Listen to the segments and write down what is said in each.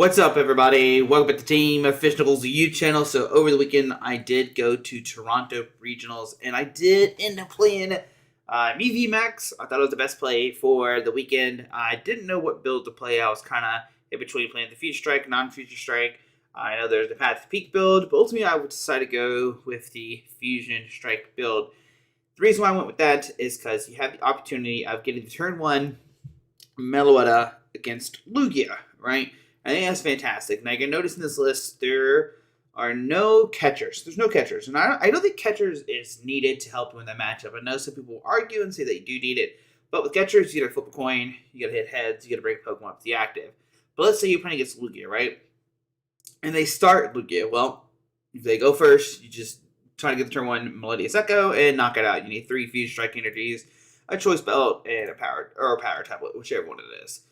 What's up, everybody? Welcome back to Team Official's YouTube channel. So over the weekend, I did go to Toronto Regionals, and I did end up playing Mew VMAX. I thought it was the best play for the weekend. I didn't know what build to play. I was kind of in between playing the Future Strike, non-Future Strike. I know there's the Path to Peak build, but ultimately I decided to go with the Fusion Strike build. The reason why I went with that is because you have the opportunity of getting the turn 1 Meloetta against Lugia, right? I think that's fantastic. Now, you can notice in this list, there are no catchers. There's no catchers. And I don't think catchers is needed to help you in that matchup. I know some people argue and say that you do need it. But with catchers, you gotta flip a coin, you gotta hit heads, you gotta bring Pokemon up to the active. But let's say you're playing against Lugia, right? And they start Lugia. Well, if they go first, you just try to get the turn 1 Meloetta FST and knock it out. You need 3 Fusion Strike energies, a Choice Belt, and a Power Tablet, whichever one it is.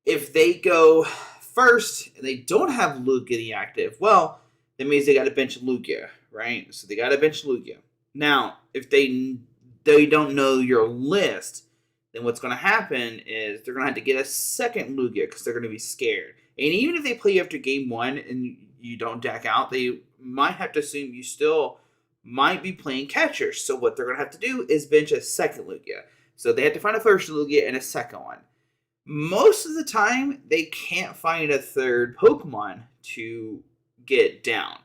If they go first and they don't have Lugia in the active, well, that means they got to bench Lugia, right? So they got to bench Lugia. Now, if they don't know your list, then what's going to happen is they're going to have to get a second Lugia because they're going to be scared. And even if they play you after game 1 and you don't deck out, they might have to assume you still might be playing catchers. So what they're going to have to do is bench a second Lugia. So they have to find a first Lugia and a second one. Most of the time, they can't find a third Pokemon to get down.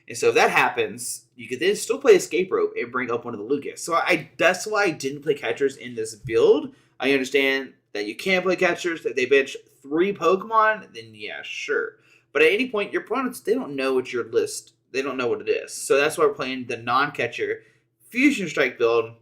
And so if that happens, you could then still play Escape Rope and bring up one of the Lugia. So that's why I didn't play catchers in this build. I understand that you can play catchers. If they bench 3 Pokemon, then yeah, sure. But at any point, your opponents, they don't know what your list, they don't know what it is. So that's why we're playing the non-catcher Fusion Strike build.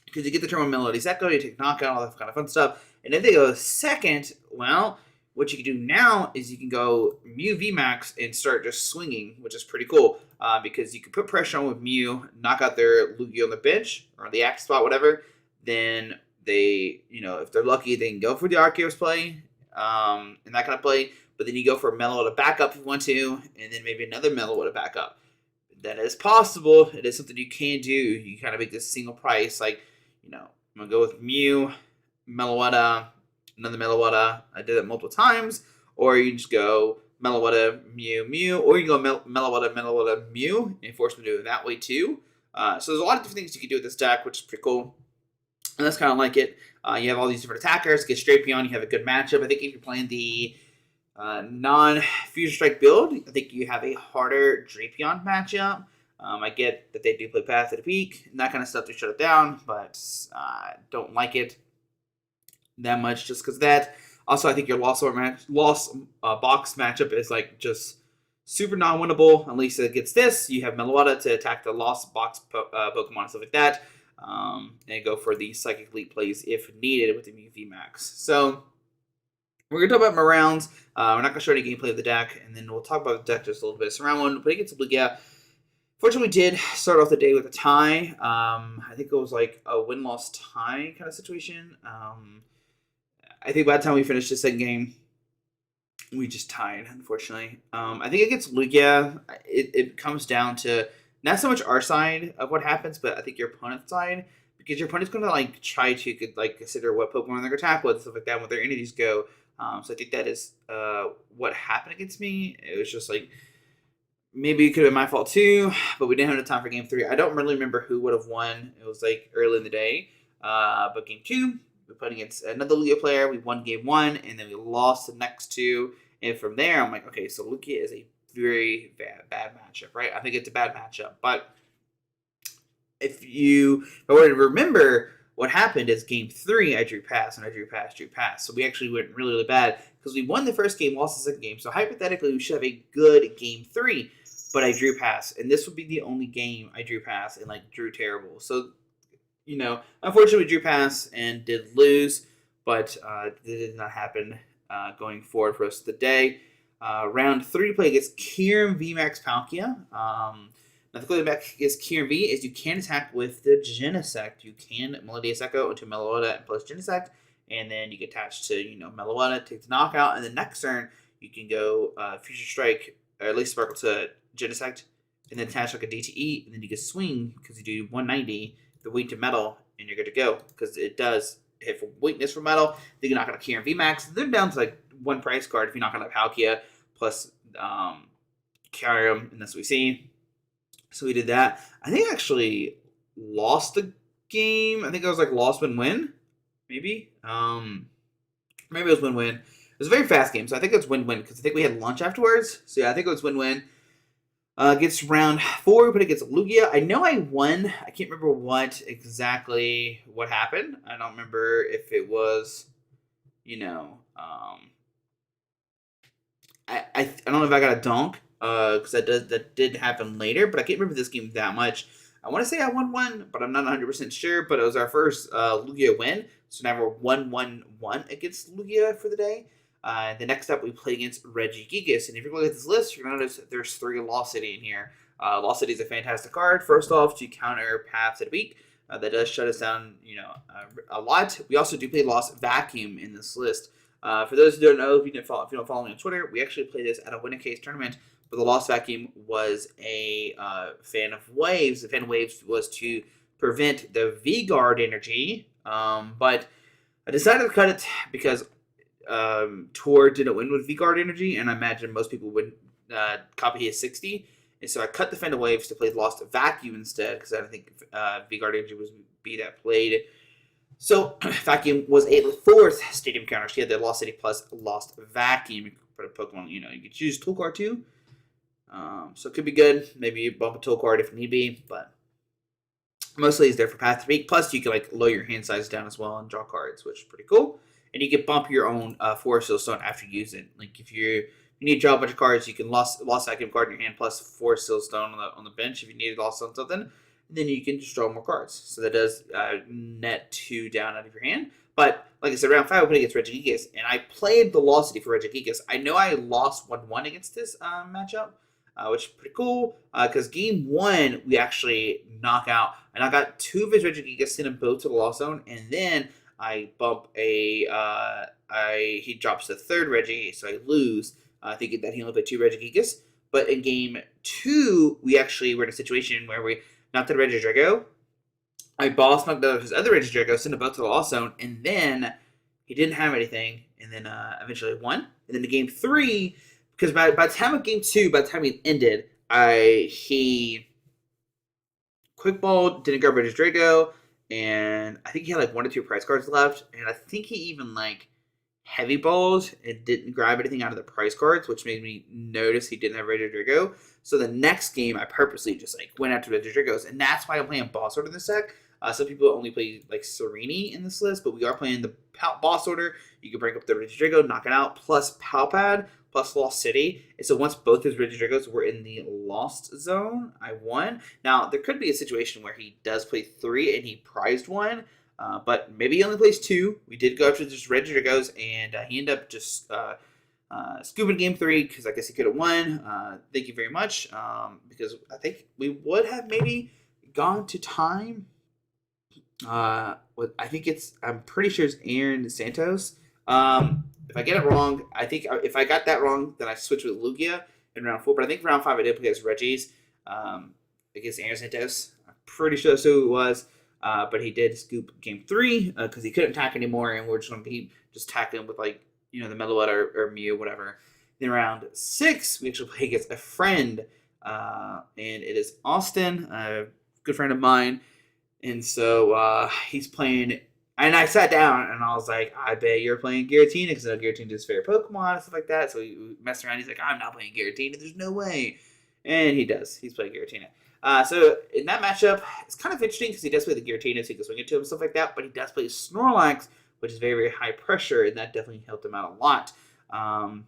Because you get the turn 1 Meloetta FST, you take knockout, all that kind of fun stuff. And if they go second, well, what you can do now is you can go Mew VMAX and start just swinging, which is pretty cool. Because you can put pressure on with Mew, knock out their Lugia on the bench, or on the active spot, whatever. Then they, if they're lucky, they can go for the Arceus play, and that kind of play. But then you go for a Meloetta backup if you want to, and then maybe another Meloetta backup. That is possible. It is something you can do. You kind of make this single price, like, I'm going to go with Mew, Meloetta, another Meloetta. I did it multiple times. Or you just go Meloetta, Mew, Mew. Or you go Meloetta, Meloetta, Mew. And force them to do it that way too. So there's a lot of different things you can do with this deck, which is pretty cool. And that's kind of like it. You have all these different attackers. Get Drapion. You have a good matchup. I think if you're playing the non-Fusion Strike build, I think you have a harder Drapion matchup. I get that they do play Path to the Peak and that kind of stuff to shut it down, but don't like it that much just because of that. Also, I think your Lost box matchup is like just super non-winnable. At least it gets this. You have Meloetta to attack the Lost box Pokemon and stuff like that, and go for the Psychic Leap plays if needed with the Mew VMAX. So we're going to talk about my rounds. We're not going to show any gameplay of the deck, and then we'll talk about the deck just a little bit. So round 1, playing against Lugia. Fortunately, we did start off the day with a tie. I think it was like a win-loss tie kind of situation. I think by the time we finished the second game, we just tied, unfortunately. I think against Lugia, it comes down to not so much our side of what happens, but I think your opponent's side. Because your opponent's going to try to consider what Pokemon they're going to attack with, stuff like that, what their energies go. So I think that is what happened against me. It was just maybe it could have been my fault too, but we didn't have enough time for game 3. I don't really remember who would have won. It was early in the day. But game 2, we played against another Lugia player. We won game 1, and then we lost the next 2. And from there, I'm like, okay, so Lugia is a very bad matchup, right? I think it's a bad matchup. But if I were to remember, what happened is game 3, I drew pass, and I drew pass. So we actually went really, really bad because we won the first game, lost the second game. So hypothetically, we should have a good game 3. But I drew pass, and this would be the only game I drew pass and drew terrible. So, unfortunately, we drew pass and did lose, but it did not happen going forward for us of the day. Round 3 play against Mew VMAX Palkia. Now, the clue back against Mew V is you can attack with the Genesect. You can Meloetta FST into Meloetta and plus Genesect, and then you get attached to Meloetta, take the knockout, and the next turn you can go Future Strike, or at least Sparkle to Genesect, and then attach a DTE, and then you can swing because you do 190, the weight to metal, and you're good to go because it does hit for weakness for metal. Then you knock out a Mew VMAX. They're down to 1 price card if you knock out a Palkia, plus carry them, and that's what we see. So we did that. I think I actually lost the game. I think I was like lost win-win, maybe. Maybe it was win-win. It was a very fast game, so I think it was win-win because I think we had lunch afterwards. So yeah, I think it was win-win. Gets round 4, but it gets Lugia. I know I won. I can't remember what happened. I don't remember if it was, I don't know if I got a donk, because that did happen later, but I can't remember this game that much. I want to say I won one, but I'm not 100% sure. But it was our first Lugia win, so now we're 1-1-1 against Lugia for the day. The next up, we play against Regigigas, and if you look at this list, you're going to notice there's 3 Lost City in here. Lost City is a fantastic card. First off, to counter Paths at weak, that does shut us down, a lot. We also do play Lost Vacuum in this list. For those who don't know, if you don't follow me on Twitter, we actually played this at a win-a-case tournament. But the Lost Vacuum was a fan of Waves. The fan of Waves was to prevent the V-Guard energy, but I decided to cut it because Tor didn't win with V-Guard energy, and I imagine most people would copy his 60. And so I cut the Fan of Waves to play Lost Vacuum instead, because I don't think V-Guard energy was be that played. So Vacuum was a 4th stadium counter. She had the Lost City plus Lost Vacuum. You could put a Pokemon, you could choose Tool Card too. So it could be good. Maybe you bump a Tool Card if need be, but mostly it's there for Path 3. Plus you can lower your hand size down as well and draw cards, which is pretty cool. And you can bump your own Forest Seal Stone after you use it. Like if you need to draw a bunch of cards, you can Lost Vacuum card in your hand plus Forest Seal Stone on the bench if you need to Lost on something. And then you can just draw more cards. So that does net 2 down out of your hand. But like I said, round 5 we played against Regigigas, and I played the Lost City for Regigigas. I know I lost 1-1 against this matchup, which is pretty cool, because game 1 we actually knock out, and I got 2 of his Regigigas, send them both to the Lost Zone, and then I bump he drops the 3rd Reggie, so I lose, thinking that he only played 2 Regigigas. But in game 2, we actually were in a situation where we knocked out Regidrago. I boss knocked out his other Regidrago, sent them both to the Lost Zone, and then he didn't have anything, and then eventually won. And then in game 3, because by the time of game 2, by the time he ended, he quick balled, didn't grab Regidrago, and I think he had 1 or 2 prize cards left, and I think he even heavy balled and didn't grab anything out of the prize cards, which made me notice he didn't have Regidrago. So the next game, I purposely just went after Regidragos, and that's why I'm playing Boss Order in this deck. Some people only play Serena in this list, but we are playing the Boss Order. You can break up the Regidrago, knock it out, plus Pal Pad, plus Lost City. And so once both his Regidragos were in the Lost Zone, I won. Now, there could be a situation where he does play 3 and he prized 1, but maybe he only plays 2. We did go after just Regidragos, and he ended up just scooping game 3 because I guess he could have won. Thank you very much, because I think we would have maybe gone to time. I'm pretty sure it's Aaron Santos. If I get it wrong, I think if I got that wrong, then I switch with Lugia in round 4. But I think round 5 I did play against Reggie's, against Aaron Santos. I'm pretty sure that's who it was. But he did scoop game 3 because he couldn't attack anymore, and we're just going to be just tackling with the Meloetta or Mew, whatever. Then round 6, we actually play against a friend, and it is Austin, a good friend of mine. And so he's playing, and I sat down and I was like, I bet you're playing Giratina, because I know Giratina is favorite Pokemon and stuff like that. So we messed around. He's like, I'm not playing Giratina. There's no way. And he does. He's playing Giratina. So in that matchup, it's kind of interesting because he does play the Giratina, so he can swing it to him and stuff like that. But he does play Snorlax, which is very, very high pressure, and that definitely helped him out a lot. And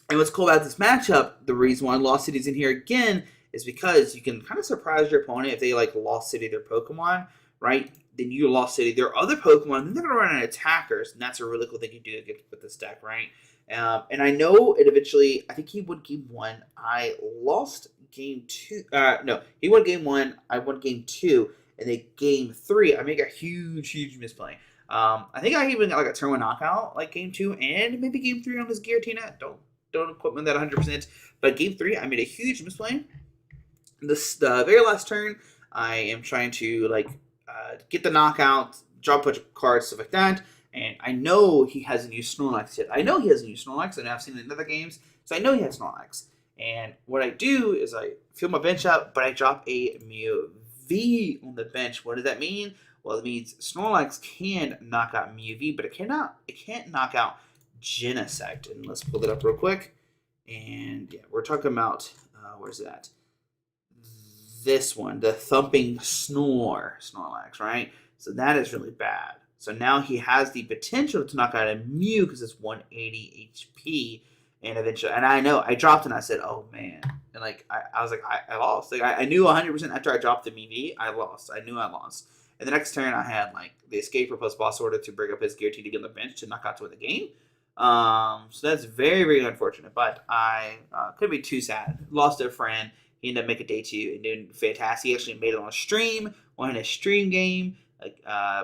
what's cool about this matchup, the reason why Lost City's in here again, is because you can kind of surprise your opponent if they Lost City their Pokemon, right? Then you Lost City their other Pokemon, then they're going to run out of attackers, and that's a really cool thing you do with this deck, right? And I know it eventually, I think he won game 1. I lost game 2. No, he won game 1. I won game 2. And then game 3, I make a huge misplay. I think I even got a turn 1 knockout game 2 and maybe game 3 on this Giratina. Don't quote me on that 100%. But game 3, I made a huge misplay. The very last turn, I am trying to get the knockout, draw a bunch of cards, stuff like that. And I know he hasn't used Snorlax yet. I know he hasn't used Snorlax, and I've seen it in other games, so I know he has Snorlax. And what I do is I fill my bench up, but I drop a Mew V on the bench. What does that mean? Well, it means Snorlax can knock out Mew V, but it can't knock out Genesect. And let's pull it up real quick. And yeah, we're talking about where's that? This one, the Thumping Snorlax, right? So that is really bad. So now he has the potential to knock out a Mew because it's 180 HP. And eventually, and I know, I dropped and I said, oh man. And like, I was like, I lost. Like, I knew 100% after I dropped the MV, I lost. I knew I lost. And the next turn, I had like the Escape plus Boss Order to bring up his guaranteed to get on the bench to knock out to win the game. So that's very, very unfortunate. But I couldn't be too sad. Lost a friend. He ended up making day 2 and doing fantastic. He actually made it on a stream, won a stream game, like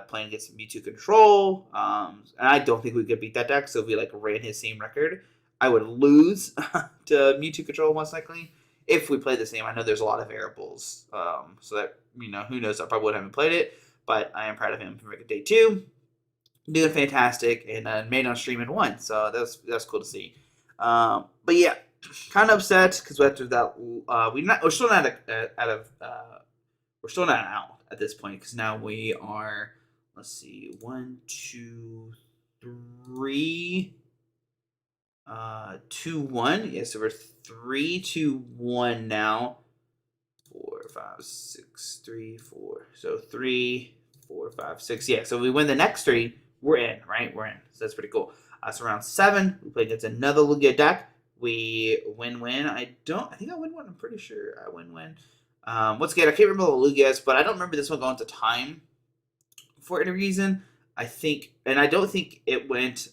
playing against Mewtwo Control. And I don't think we could beat that deck. So if we like ran his same record, I would lose to Mewtwo Control most likely if we played the same. I know there's a lot of variables, so that, you know, who knows, I probably wouldn't have played it, but I am proud of him for making day 2, doing fantastic, and made on stream and won, so that's cool to see. But yeah, kind of upset because after that, we're still not out at this point because now we are, let's see, 1, 2, 3. 2-1. Yeah, so we're 3-2-1 now. 4, 5, 6, 3, 4. So 3, 4, 5, 6. Yeah, so we win the next 3. We're in, right? We're in. So that's pretty cool. So round 7, we play against another Lugia deck. We win-win. I think I win-win. I'm pretty sure I win-win. Once again, I can't remember the Lugias, but I don't remember this one going to time for any reason. I think, and I don't think it went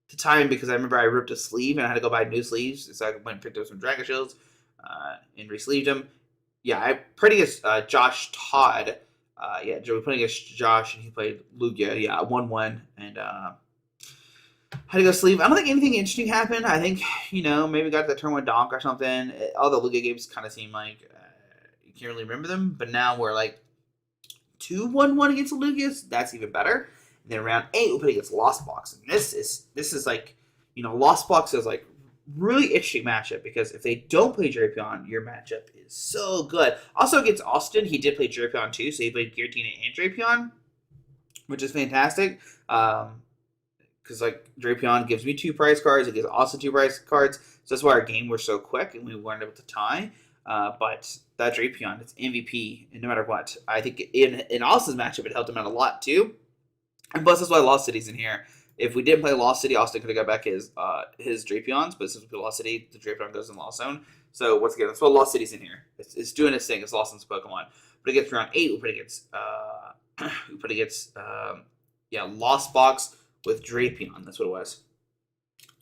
to time because I remember I ripped a sleeve and I had to go buy new sleeves. So I went and picked up some Dragon Shields and re-sleeved them. Yeah, I played against Josh Todd. Yeah, we played against Josh and he played Lugia. Yeah, 1-1 and had to go sleeve. I don't think anything interesting happened. I think, you know, maybe got the turn 1 donk or something. All the Lugia games kind of seem like you can't really remember them. But now we're like 2-1-1 against the Lugias. That's even better. And then round 8, we play against Lost Box. And this is like, you know, Lost Box is like really interesting matchup because if they don't play Drapion, your matchup is so good. Also against Austin, he did play Drapion too, so he played Giratina and Drapion, which is fantastic. Because like Drapion gives me 2 prize cards, it gives Austin 2 prize cards, so that's why our game was so quick and we weren't able to tie. But that Drapion, it's MVP, and no matter what, I think in Austin's matchup, it helped him out a lot too. And plus, that's why Lost City's in here. If we didn't play Lost City, Austin could have got back his Drapions, but since we play Lost City, the Drapion goes in Lost Zone. So once again, that's why Lost City's in here. It's doing its thing. It's Lost in Pokemon. But against round 8, we put against Lost Box with Drapion. That's what it was.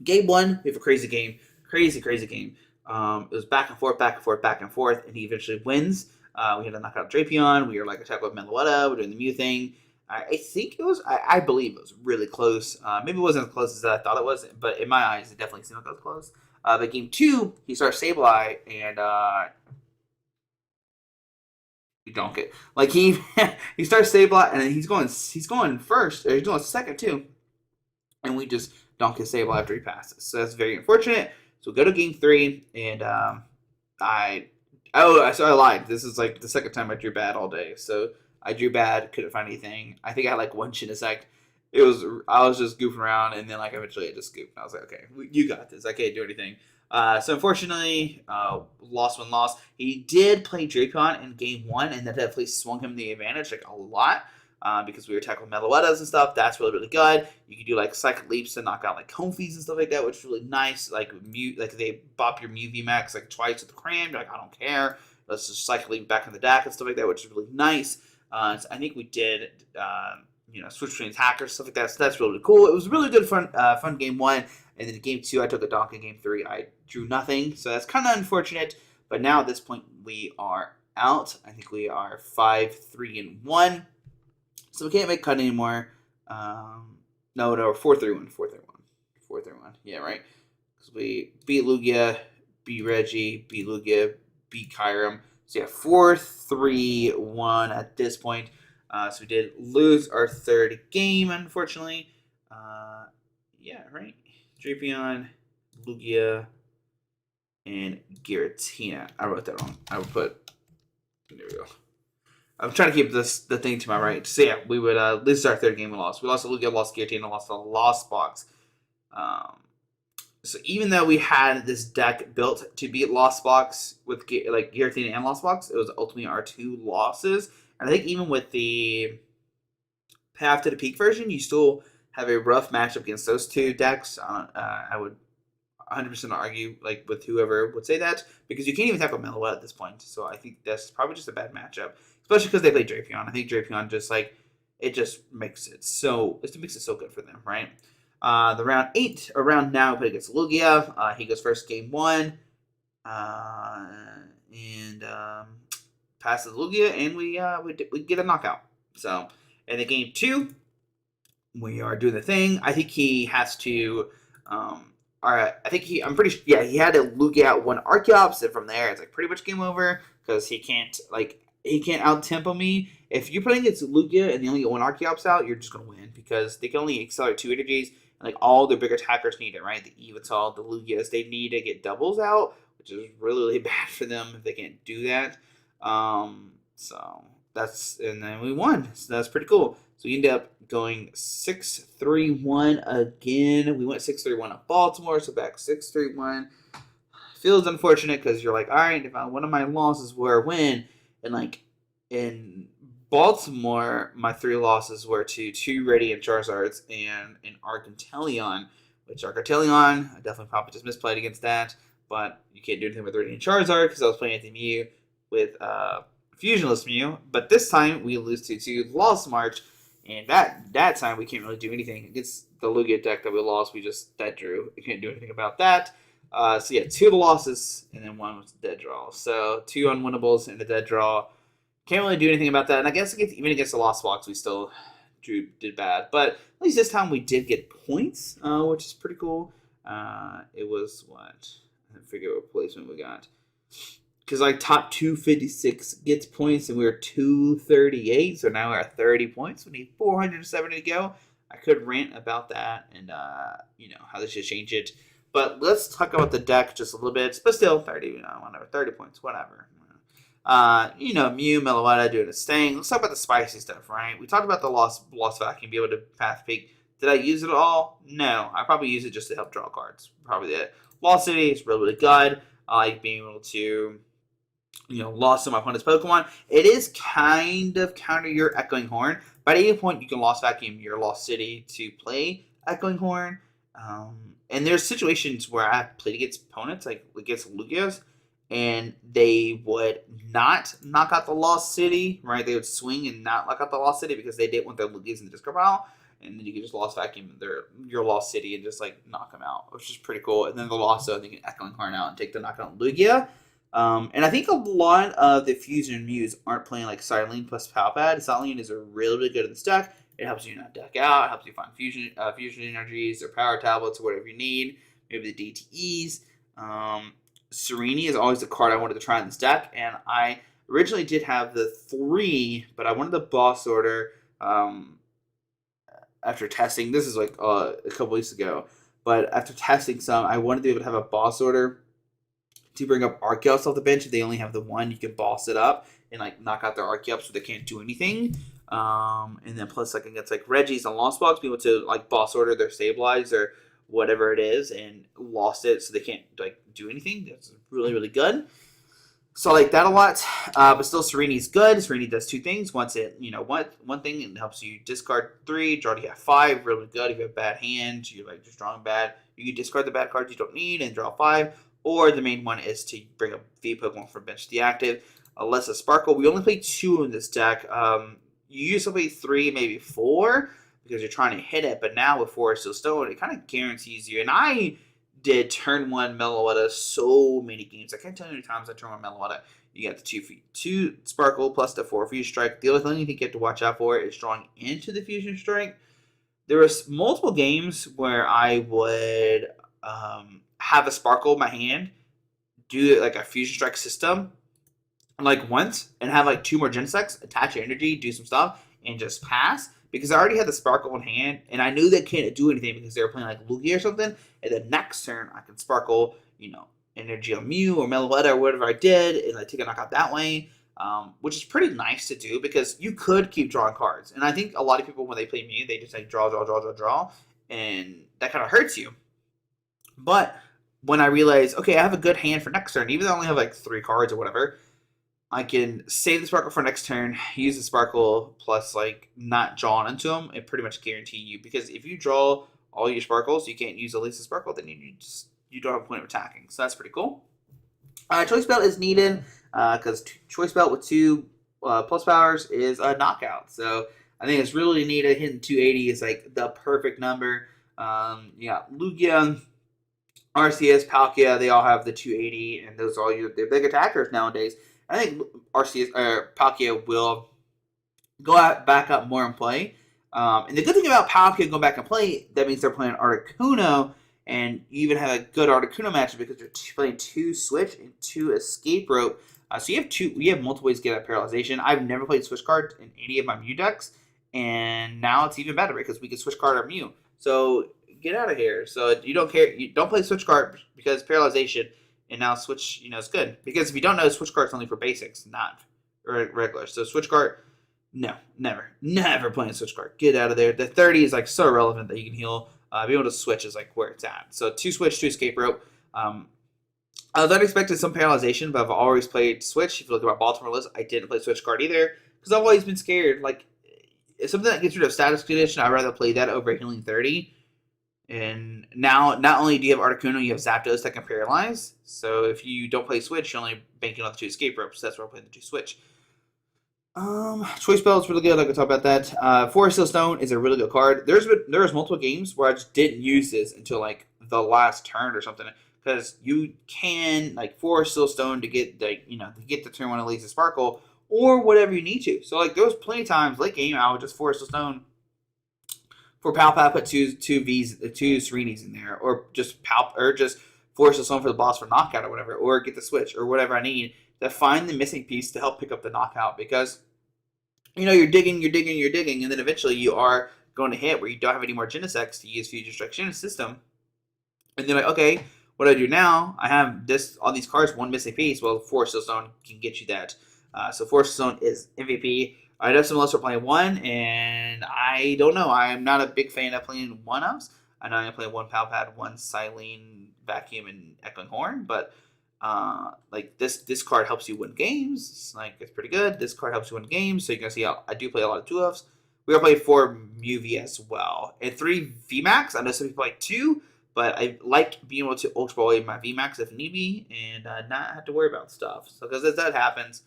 Game 1, we have a crazy game. Crazy game. It was back and forth, and he eventually wins. We had to knock out Drapion. We were like attack with Meloetta. We're doing the Mew thing. I think it was, I believe it was really close. Maybe it wasn't as close as I thought it was, but in my eyes, it definitely seemed like it was close. But game 2, he starts Sableye, and we donk it. Like he starts Sableye, and then he's going first, or he's going second too, and we just donk his Sableye after he passes. So that's very unfortunate. So we go to game 3, and I lied. This is like the second time I drew bad all day. So I drew bad, couldn't find anything. I think I had like 1 Genesect. I was just goofing around, and then like eventually I just goofed. I was like, okay, you got this. I can't do anything. So unfortunately, lost one loss. He did play Drapion in game 1, and that definitely swung him the advantage like a lot. Because we were tackling Meloettas and stuff. That's really, really good. You can do like Psychic Leaps to knock out like Comfies and stuff like that, which is really nice. Like they bop your Mew VMAX like twice with the Cram. You're like, I don't care. Let's just Psychic Leap back in the deck and stuff like that, which is really nice. So I think we did, switch between attackers, stuff like that. So that's really cool. It was really good, fun game 1. And then game 2, I took a donk. In game 3, I drew nothing. So that's kind of unfortunate. But now at this point, we are out. I think we are 5-3-1. So we can't make cut anymore. No, 4-3-1. 4-3-1. Yeah, right. Because we beat Lugia, beat Reggie, beat Lugia, beat Kyurem. So yeah, 4-3-1 at this point. So we did lose our third game, unfortunately. Yeah, right. Drapion, Lugia, and Giratina. I wrote that wrong. I would put. There we go. I'm trying to keep the thing to my right. So yeah, we would lose our third game. We lost. We lost to Lugia, lost Giratina, lost the Lost Box. So even though we had this deck built to beat Lost Box with like Giratina and Lost Box, it was ultimately our 2 losses. And I think even with the Path to the Peak version, you still have a rough matchup against those 2 decks. I would 100% argue like with whoever would say that, because you can't even tackle Meloetta at this point. So I think that's probably just a bad matchup, especially because they play Drapion. I think Drapion just like it makes it so good for them, right? The round 8 or round now, but against Lugia. He goes first game 1, and passes Lugia, and we get a knockout. So in the game 2, we are doing the thing. I think he has to. I'm pretty sure. Yeah, he had to Lugia out 1 Archeops, and from there it's like pretty much game over because he can't out tempo me. If you're playing against Lugia and they only get 1 Archeops out, you're just gonna win because they can only accelerate 2 energies, and like all the bigger attackers need it, right? The Evital, the Lugias, they need to get doubles out, which is really, really bad for them if they can't do that. So and then we won. So that's pretty cool. So we ended up going 6-3-1 again. We went 6-3-1 at Baltimore, so back 6-3-1. Feels unfortunate because you're like, all right, if one of my losses were a win, and like in Baltimore, my 3 losses were to 2 Radiant Charizards and an Argenteleon, which Argenteleon, I definitely probably just misplayed against that, but you can't do anything with Radiant Charizard because I was playing at the Mew with Fusionless Mew, but this time we lose to Lost March, and that time we can't really do anything against the Lugia deck that we lost. We just dead drew. We can't do anything about that. So yeah, 2 of the losses, and then 1 was a dead draw. So 2 unwinnables and a dead draw. Can't really do anything about that. And I guess even against the Lost Box, we still did bad. But at least this time we did get points, which is pretty cool. It was what? I forget what placement we got. Because like top 256 gets points, and we were 238, so now we're at 30 points. We need 470 to go. I could rant about that and how they should change it, but let's talk about the deck just a little bit. But still, 30, whatever, 30 points, whatever. Mew, Meloetta doing its thing. Let's talk about the spicy stuff, right? We talked about the Lost Vacuum, be able to Path Peak. Did I use it at all? No, I probably use it just to help draw cards. Probably did. Lost City is really, really good. I like being able to lost to my opponent's Pokemon. It is kind of counter your Echoing Horn, but at any point you can Lost Vacuum your Lost City to play Echoing Horn. And there's situations where I've played against opponents, like against Lugias, and they would not knock out the Lost City, right? They would swing and not knock out the Lost City because they didn't want their Lugias in the discard pile. And then you can just Lost Vacuum your Lost City and just like knock them out, which is pretty cool. And then they'll also they can Echoing Horn out and take the knockout Lugia. And I think a lot of the Fusion Mews aren't playing like Cyllene plus Pal Pad. Cyllene is really, really good in this deck. It helps you not deck out. It helps you find fusion energies or power tablets or whatever you need. Maybe the DTEs. Serena is always the card I wanted to try in this deck. And I originally did have the 3, but I wanted the boss order after testing. This is like a couple weeks ago. But after testing some, I wanted to be able to have a boss order to bring up Archeops off the bench. If they only have the 1, you can boss it up and like knock out their Archeops so they can't do anything. And then plus like against like Reggie's and Lost Box, be able to like boss order their Stabilize or whatever it is and lost it so they can't like do anything. That's really, really good. So I like that a lot. But still Serena's good. Serena does 2 things. Once it, one thing, it helps you discard 3, draw to 5, really good. If you have bad hands, you're like just drawing bad, you can discard the bad cards you don't need and draw 5. Or the main one is to bring up V Pokemon from bench to the active. Elesa Sparkle. We only play 2 in this deck. You used to play 3, maybe 4, because you're trying to hit it. But now with Forest of Stone, it kind of guarantees you. And I did turn 1 Meloetta so many games. I can't tell you how many times I turn 1 Meloetta. You got the 2 Sparkle plus the 4 Fusion Strike. The only thing you think you have to watch out for is drawing into the Fusion Strike. There was multiple games where I would have a Sparkle in my hand, do like a Fusion Strike system, like once, and have like 2 more Genesects, attach your energy, do some stuff, and just pass because I already had the Sparkle in hand, and I knew they couldn't do anything because they were playing like Lugia or something. And then next turn, I can Sparkle, Energy on Mew or Meloetta or whatever I did, and I take a knockout that way, which is pretty nice to do because you could keep drawing cards. And I think a lot of people, when they play Mew, they just like draw, and that kind of hurts you. But when I realized, okay, I have a good hand for next turn, even though I only have like 3 cards or whatever, I can save the Sparkle for next turn, use the Sparkle plus like not drawing into them, and pretty much guarantee you, because if you draw all your Sparkles, you can't use Elesa Sparkle, then you don't have a point of attacking. So that's pretty cool. Choice Belt is needed because Choice Belt with 2 plus powers is a knockout. So I think it's really needed. Hitting 280 is like the perfect number. Lugia, RCS, Palkia, they all have the 280, and those are all their big attackers nowadays. I think Palkia will go back up more and play. And the good thing about Palkia going back and play, that means they're playing Articuno, and you even have a good Articuno matchup because they're playing 2 Switch and 2 Escape Rope. So you have multiple ways to get that Paralyzation. I've never played Switch cards in any of my Mew decks, and now it's even better because we can Switch card our Mew. So get out of here. So you don't care. You don't play Switch card because Paralyzation. And now Switch, is good. Because if you don't know, Switch card's only for basics, not regular. So Switch card, no, never playing Switch card. Get out of there. The 30 is like so irrelevant that you can heal. Being able to switch is like where it's at. So 2 Switch, 2 Escape Rope. I was unexpected some Paralyzation, but I've always played Switch. If you look at my Baltimore list, I didn't play Switch card either because I've always been scared. Like, if something that gets rid of status condition, I'd rather play that over healing 30. And now, not only do you have Articuno, you have Zapdos that can paralyze. So if you don't play Switch, you're only banking on the 2 Escape Ropes. That's why I'm playing the 2 Switch. Choice Belt is really good. I can talk about that. Forest Seal Stone is a really good card. There's multiple games where I just didn't use this until like the last turn or something, because you can like Forest Seal Stone to get to get the turn 1 Elesa Sparkle or whatever you need to. So like there was plenty of times late game I would just Forest Seal Stone. For Pal Pad, put two Serenas in there, or just force us on for the boss for knockout or whatever, or get the switch or whatever I need to find the missing piece to help pick up the knockout. Because you're digging, and then eventually you are going to hit where you don't have any more Genesects to use Future Strike system, and then like, okay, what do I do now? I have all these cards, one missing piece. Well, Force Stone can get you that. So Force Stone is MVP. I know some of us are playing 1, and I don't know. I'm not a big fan of playing 1-ups. I know I'm playing 1 Pal Pad, 1 Cyllene Vacuum, and Echoing Horn, but like this card helps you win games. It's pretty good. This card helps you win games, so you're gonna see I do play a lot of 2-ups. We are playing 4 Mew V as well, and 3 VMAX. I know some people play 2, but I like being able to Ultra Ball my VMAX if need be, and not have to worry about stuff. So because if that happens.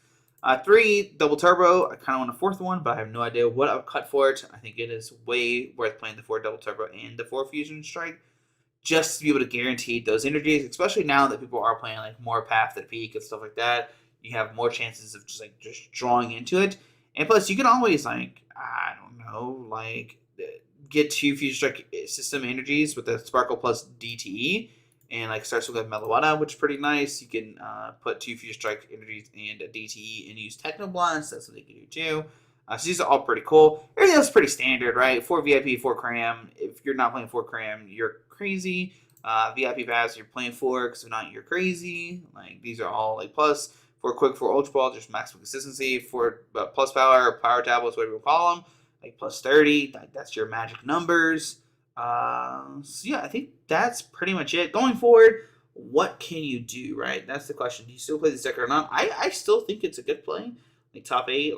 3 Double Turbo. I kind of want a 4th one, but I have no idea what I'll cut for it. I think it is way worth playing the 4 Double Turbo and the 4 Fusion Strike, just to be able to guarantee those energies. Especially now that people are playing like more Path to the Peak and stuff like that, you have more chances of just drawing into it. And plus, you can always get 2 Fusion Strike system energies with the Sparkle plus DTE. And starts with a Meloetta, which is pretty nice. You can put 2 Future Strike energies and a DTE and use Techno Blast. That's what they can do too. So these are all pretty cool. Everything else is pretty standard, right? 4 VIP, 4 Cram. If you're not playing 4 Cram, you're crazy. VIP Pass, you're playing 4, because if not, you're crazy. These are all plus 4 Quick, 4 Ultra Ball, just maximum consistency. 4 plus Power, Power Tablets, whatever you call them. Plus 30. That's your magic numbers. So yeah, I think that's pretty much it. Going forward, what can you do, right? That's the question. Do you still play this deck or not? I still think it's a good play. Top 8,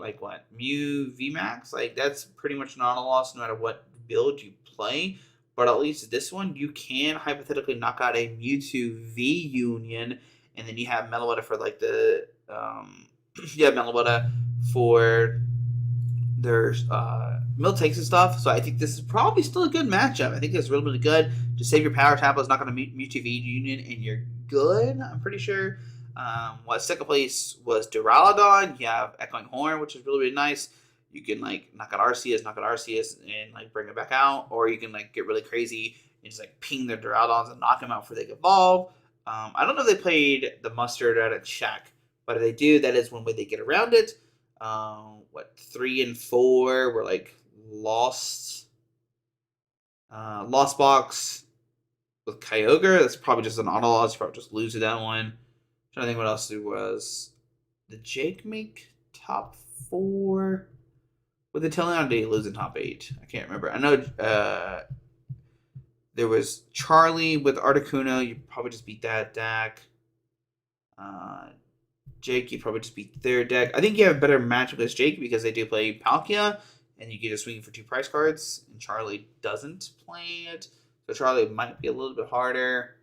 Mew VMAX, that's pretty much not a loss no matter what build you play. But at least this one, you can hypothetically knock out a Mewtwo V Union, and then you have Meloetta for Meloetta for there's Miltanks and stuff. So I think this is probably still a good matchup. I think it's really, really good. Just save your Power Tablet. It's not going to Mewtwo V Union, and you're good, I'm pretty sure. Second place was Duraludon. You have Echoing Horn, which is really, really nice. You can knock out Arceus, and bring it back out, or you can get really crazy and just ping their Duraludons and knock them out before they evolve. I don't know if they played the Mustard out of check, but if they do, that is one way they get around it. What 3 and 4 were like Lost Box with Kyogre. That's probably just an auto loss. You probably just lose to that one. I'm trying to think what else there was. Did Jake make top 4? With the Teleon, did he lose in top 8? I can't remember. I know there was Charlie with Articuno. You probably just beat that deck. Jake, you probably just beat their deck. I think you have a better matchup against Jake because they do play Palkia, and you get a swing for 2 price cards, and Charlie doesn't play it. So Charlie might be a little bit harder.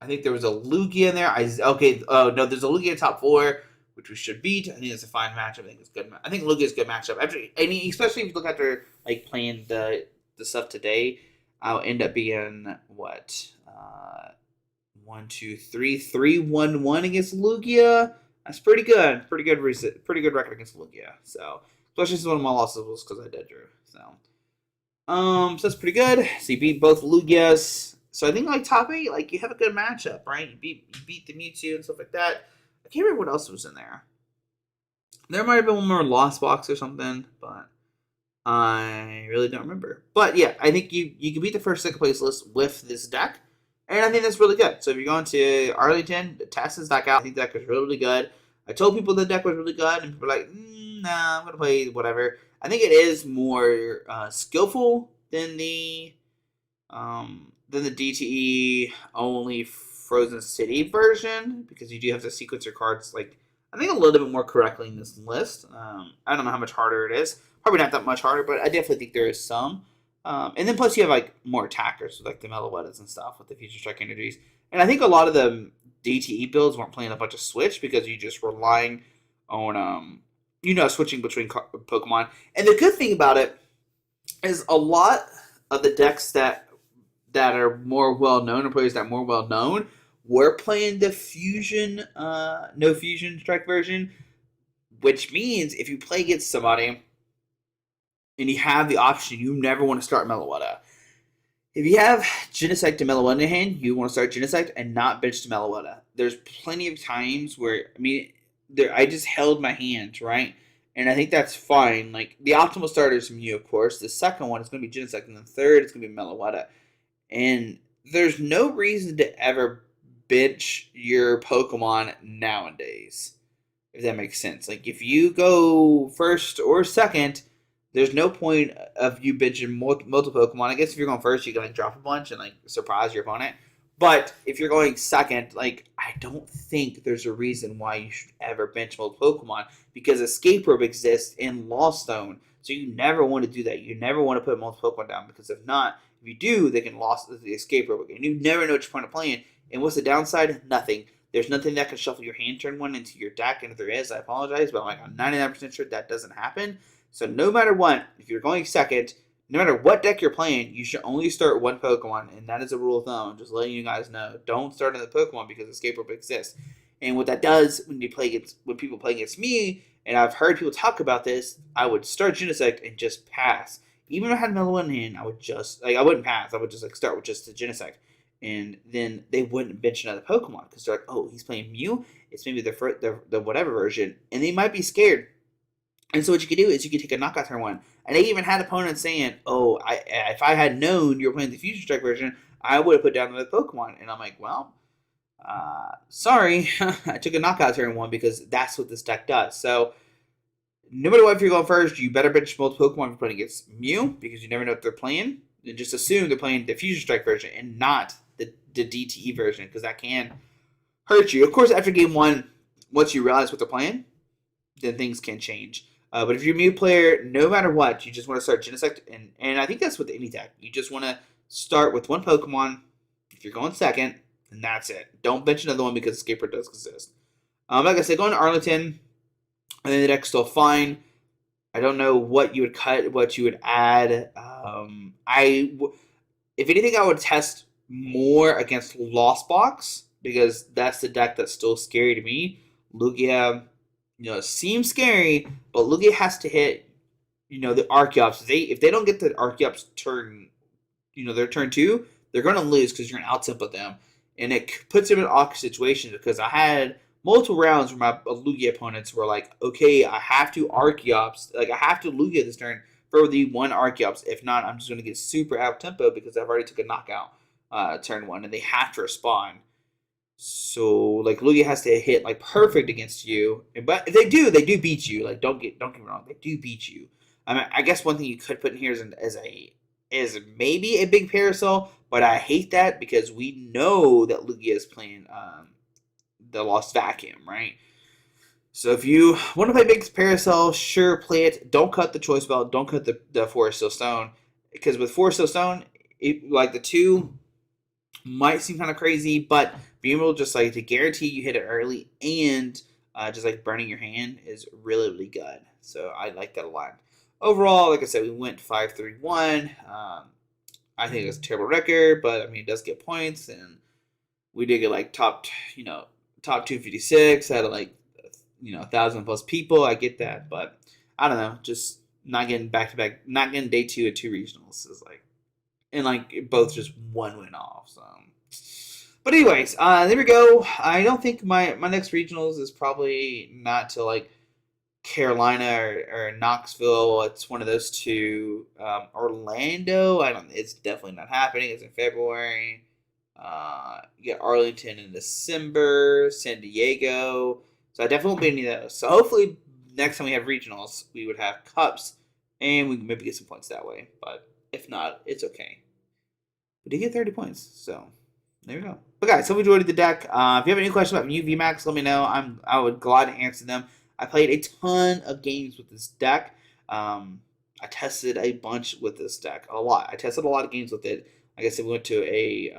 I think there was a Lugia in there. There's a Lugia in top 4, which we should beat. I think it's a fine matchup. I think it's good. I think Lugia's a good matchup. Especially if you look after like playing the stuff today, I'll end up being what 1, 2, 3, 3-1-1 against Lugia. That's pretty good. Pretty good record against Lugia. So especially since one of my losses was because I dead drew. So that's pretty good. So you beat both Lugias. So I think like top 8, like you have a good matchup, right? You beat the Mewtwo and stuff like that. I can't remember what else was in there. There might have been one more Lost Box or something, but I really don't remember. But yeah, I think you can beat the first, second place list with this deck. And I think that's really good. So if you're going to Arlington, test this deck out. I think the deck is really good. I told people the deck was really good, and people were like, nah, I'm going to play whatever. I think it is more skillful than the DTE only Frozen City version, because you do have to sequence your cards, like, I think a little bit more correctly in this list. I don't know how much harder it is. Probably not that much harder, but I definitely think there is some. And then plus you have like more attackers, so like the Meloettas and stuff with the Future Strike energies. And I think a lot of the DTE builds weren't playing a bunch of Switch because you just relying on switching between Pokemon. And the good thing about it is a lot of the decks that are more well known, or players that are more well known, were playing the Fusion no Fusion Strike version, which means if you play against somebody and you have the option, you never want to start Meloetta. If you have Genesect to Meloetta in hand, you want to start Genesect and not bench to Meloetta. There's plenty of times where, I just held my hand, right? And I think that's fine. Like, the optimal starter is Mew, of course. The second one is going to be Genesect, and the third is going to be Meloetta. And there's no reason to ever bench your Pokemon nowadays, if that makes sense. Like, if you go first or second, there's no point of you benching multiple Pokemon. I guess if you're going first, you can like drop a bunch and like surprise your opponent. But if you're going second, like, I don't think there's a reason why you should ever bench multiple Pokemon, because Escape Rope exists in Lost Zone. So you never want to do that. You never want to put multiple Pokemon down, because if not, if you do, they can lose the Escape Rope again. You never know what your point of playing. And what's the downside? Nothing. There's nothing that can shuffle your hand turn 1 into your deck, and if there is, I apologize, but I'm 99% sure that doesn't happen. So no matter what, if you're going second, no matter what deck you're playing, you should only start one Pokemon, and that is a rule of thumb. I'm just letting you guys know. Don't start another Pokemon because Escape Rope exists. And what that does when people play against me, and I've heard people talk about this, I would start Genesect and just pass. Even if I had Meloetta in hand, I wouldn't pass. I would just start with just the Genesect. And then they wouldn't bench another Pokemon because they're like, oh, he's playing Mew. It's maybe the whatever version, and they might be scared. And so what you can do is you can take a knockout turn 1. And I even had opponents saying, oh, if I had known you were playing the Future Strike version, I would have put down another Pokemon. And I'm like, well, sorry, I took a knockout turn 1 because that's what this deck does. So no matter what, if you're going first, you better bench multiple Pokemon if you're playing against Mew, because you never know what they're playing. And just assume they're playing the Future Strike version and not the DTE version, because that can hurt you. Of course, after game 1, once you realize what they're playing, then things can change. But if you're a Mew player, no matter what, you just want to start Genesect. And I think that's with any deck. You just want to start with one Pokemon. If you're going second, then that's it. Don't bench another one because Escape Rope does exist. Like I said, going to Arlington, I think the deck's still fine. I don't know what you would cut, what you would add. If anything, I would test more against Lost Box, because that's the deck that's still scary to me. Lugia, seems scary, but Lugia has to hit, the Archeops. If they don't get the Archeops turn, their turn 2, they're going to lose because you're going to out-tempo them. And it puts them in awkward situations, because I had multiple rounds where my Lugia opponents were like, okay, I have to Archeops, like I have to Lugia this turn for the one Archeops. If not, I'm just going to get super out tempo because I've already took a knockout turn 1, and they have to respond. So like Lugia has to hit like perfect against you, but if they do beat you. Like don't get me wrong, they do beat you. I mean, I guess one thing you could put in here is maybe a big Parasol, but I hate that because we know that Lugia is playing the Lost Vacuum, right? So if you want to play big Parasol, sure, play it. Don't cut the Choice Belt. Don't cut the Forest Steel Stone, because with Forest Steel Stone, like the two might seem kind of crazy, but being able just like to guarantee you hit it early and just like burning your hand is really, really good. So I like that a lot. Overall, like I said, we went 5-3-1. I think it's a terrible record, but I mean it does get points, and we did get like top 256 out of like 1,000 plus people. I get that, but I don't know, just not getting back to back, not getting day 2 at 2 regionals is like, and like both just one win off. So, but anyways, there we go. I don't think my next regionals is probably not till like Carolina or Knoxville. It's one of those two. Orlando, it's definitely not happening. It's in February. You get Arlington in December, San Diego. So I definitely won't be any of those. So hopefully next time we have regionals, we would have cups, and we can maybe get some points that way. But if not, it's okay. We did get 30 points, so there we go. But guys, hope you enjoyed the deck. If you have any questions about Mew VMAX, let me know. I would glad to answer them. I played a ton of games with this deck. I tested a bunch with this deck, a lot. I tested a lot of games with it. Like I said, we went to a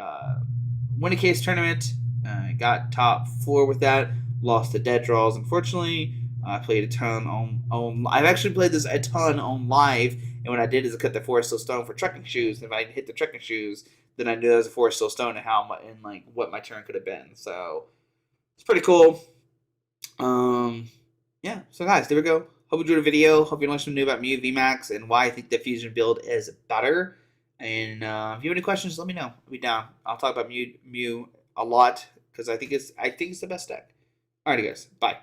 winning case tournament. Got top 4 with that. Lost the dead draws, unfortunately. I played a ton on. I've actually played this a ton on live, and what I did is I cut the Forest Steel Stone for trekking shoes. And if I hit the trekking shoes, then I knew there was a Forest Steel Stone and like what my turn could have been. So it's pretty cool. Yeah. So guys, there we go. Hope you enjoyed the video. Hope you learned something new about Mew VMAX and why I think the Fusion build is better. And if you have any questions, let me know. I'll be down. I'll talk about Mew a lot because I think it's the best deck. Alrighty, guys. Bye.